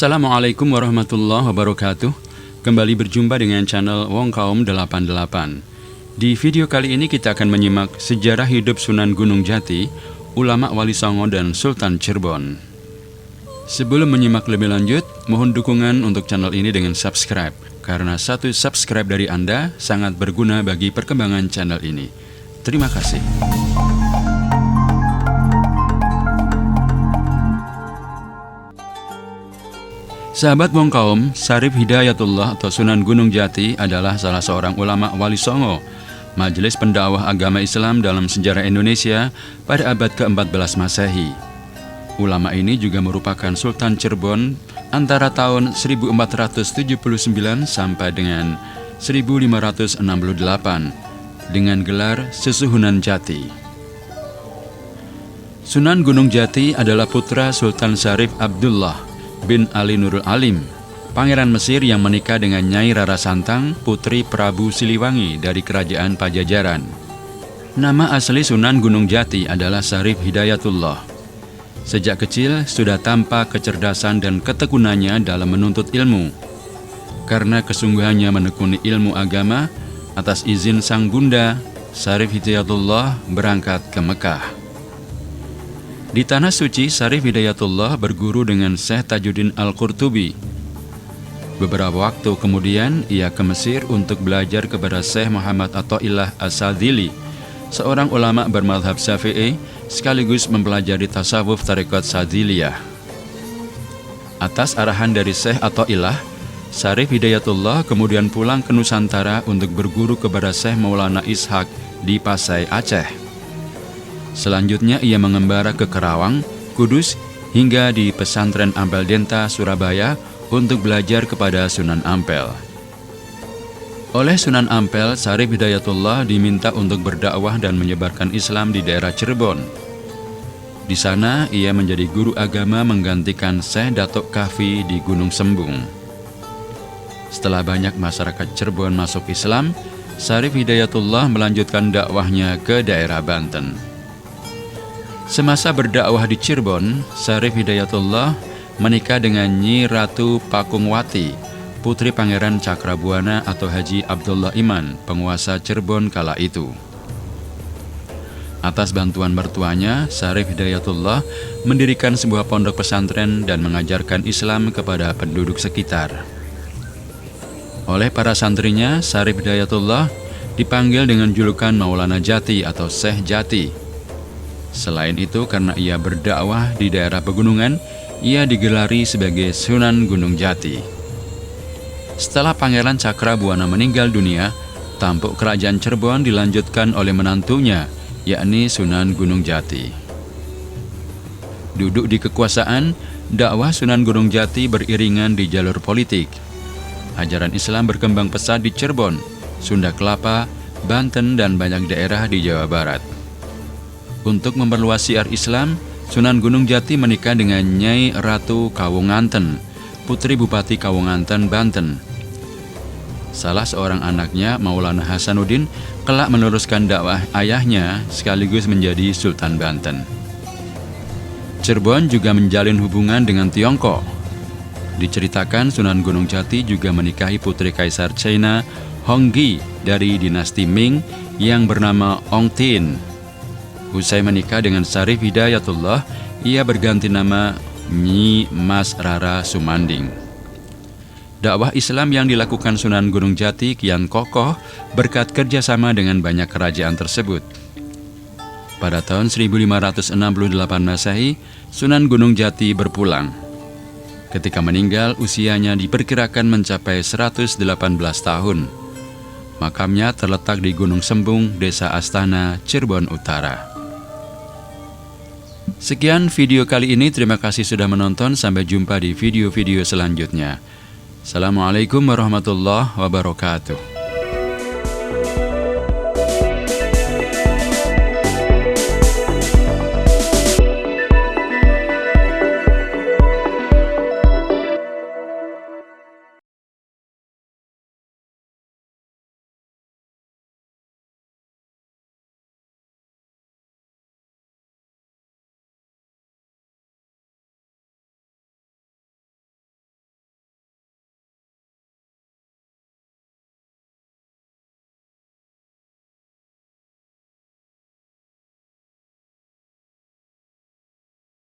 Assalamualaikum warahmatullahi wabarakatuh. Kembali berjumpa dengan channel Wong Kaum 88. Di video kali ini kita akan menyimak sejarah hidup Sunan Gunung Jati, ulama Wali Songo dan Sultan Cirebon. Sebelum menyimak lebih lanjut, mohon dukungan untuk channel ini dengan subscribe, karena satu subscribe dari Anda sangat berguna bagi perkembangan channel ini. Terima kasih. Sahabat Wong Kaum, Syarif Hidayatullah atau Sunan Gunung Jati adalah salah seorang ulama Wali Songo, majelis pendakwah agama Islam dalam sejarah Indonesia pada abad ke-14 Masehi. Ulama ini juga merupakan Sultan Cirebon antara tahun 1479 sampai dengan 1568 dengan gelar Sesuhunan Jati. Sunan Gunung Jati adalah putra Sultan Syarif Abdullah bin Ali Nurul Alim, Pangeran Mesir yang menikah dengan Nyai Rara Santang, putri Prabu Siliwangi dari Kerajaan Pajajaran. Nama asli Sunan Gunung Jati adalah Syarif Hidayatullah. Sejak kecil sudah tampak kecerdasan dan ketekunannya dalam menuntut ilmu. Karena kesungguhannya menekuni ilmu agama, atas izin sang bunda, Syarif Hidayatullah berangkat ke Mekah. Di Tanah Suci, Syarif Hidayatullah berguru dengan Syekh Tajuddin Al-Qurtubi. Beberapa waktu kemudian, ia ke Mesir untuk belajar kepada Syekh Muhammad Athaillah As-Sadzili, seorang ulama bermadhab Syafi'i, sekaligus mempelajari tasawuf tarekat Sadziliyah. Atas arahan dari Syekh Athaillah, Syarif Hidayatullah kemudian pulang ke Nusantara untuk berguru kepada Syekh Maulana Ishaq di Pasai, Aceh. Selanjutnya ia mengembara ke Kerawang, Kudus, hingga di pesantren Ampel Denta, Surabaya untuk belajar kepada Sunan Ampel. Oleh Sunan Ampel, Syarif Hidayatullah diminta untuk berdakwah dan menyebarkan Islam di daerah Cirebon. Di sana ia menjadi guru agama menggantikan Syekh Datuk Kahfi di Gunung Sembung. Setelah banyak masyarakat Cirebon masuk Islam, Syarif Hidayatullah melanjutkan dakwahnya ke daerah Banten. Semasa berdakwah di Cirebon, Syarif Hidayatullah menikah dengan Nyi Ratu Pakungwati, putri Pangeran Cakrabuana atau Haji Abdullah Iman, penguasa Cirebon kala itu. Atas bantuan mertuanya, Syarif Hidayatullah mendirikan sebuah pondok pesantren dan mengajarkan Islam kepada penduduk sekitar. Oleh para santrinya, Syarif Hidayatullah dipanggil dengan julukan Maulana Jati atau Syekh Jati. Selain itu, karena ia berdakwah di daerah pegunungan, ia digelari sebagai Sunan Gunung Jati. Setelah Pangeran Cakrabuana meninggal dunia, tampuk kerajaan Cirebon dilanjutkan oleh menantunya, yakni Sunan Gunung Jati. Duduk di kekuasaan, dakwah Sunan Gunung Jati beriringan di jalur politik. Ajaran Islam berkembang pesat di Cirebon, Sunda Kelapa, Banten, dan banyak daerah di Jawa Barat. Untuk memperluas syiar Islam, Sunan Gunung Jati menikah dengan Nyai Ratu Kawunganten, putri Bupati Kawunganten, Banten. Salah seorang anaknya, Maulana Hasanuddin, kelak meneruskan dakwah ayahnya sekaligus menjadi Sultan Banten. Cirebon juga menjalin hubungan dengan Tiongkok. Diceritakan Sunan Gunung Jati juga menikahi putri Kaisar China Honggi dari dinasti Ming yang bernama Ong Tin. Usai menikah dengan Syarif Hidayatullah, ia berganti nama Nyi Mas Rara Sumanding. Dakwah Islam yang dilakukan Sunan Gunung Jati kian kokoh berkat kerjasama dengan banyak kerajaan tersebut. Pada tahun 1568 Masehi, Sunan Gunung Jati berpulang. Ketika meninggal, usianya diperkirakan mencapai 118 tahun. Makamnya terletak di Gunung Sembung, Desa Astana, Cirebon Utara. Sekian video kali ini, terima kasih sudah menonton, sampai jumpa di video-video selanjutnya. Assalamualaikum warahmatullahi wabarakatuh.